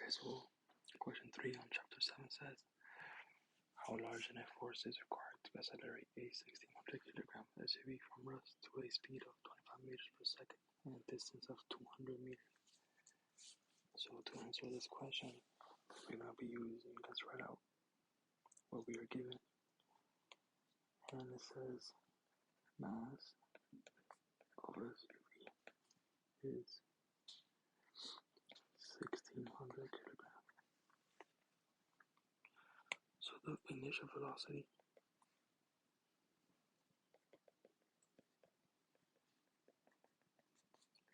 Okay, so question 3 on chapter 7 says, how large a net force is required to accelerate a 1600 kilogram SUV from rest to a speed of 25 meters per second and a distance of 200 meters? So to answer this question, we're going to be using, let's write out what we are given. And it says mass over SUV is 1600 kilograms. So the initial velocity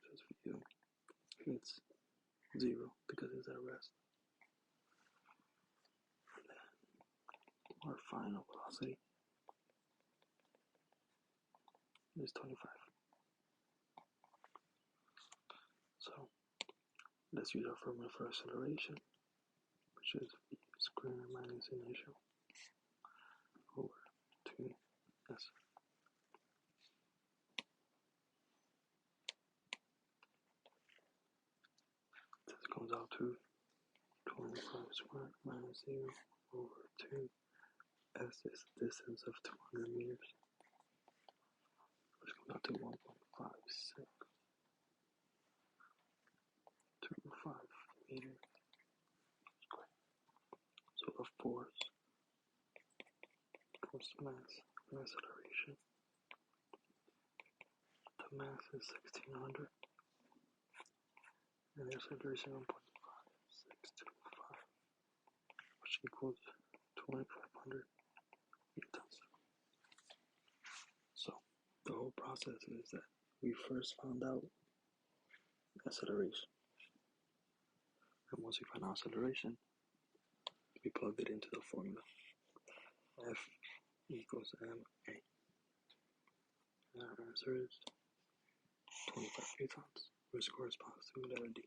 just v, it's 0 because it's at rest. And then our final velocity is 25. So let's use our formula for acceleration, which is v squared minus initial over 2s. This comes out to 25 squared minus 0 over 2. S is the distance of 200 meters, which comes out to 1.5625 meters squared. So the force equals mass and acceleration. The mass is 1600 and the acceleration 1.5625, which equals 2500 newtons. So the whole process is that we first found out acceleration, and once we find out acceleration, we plug it into the formula. F equals ma, and our answer is 25 newtons, which corresponds to letter D.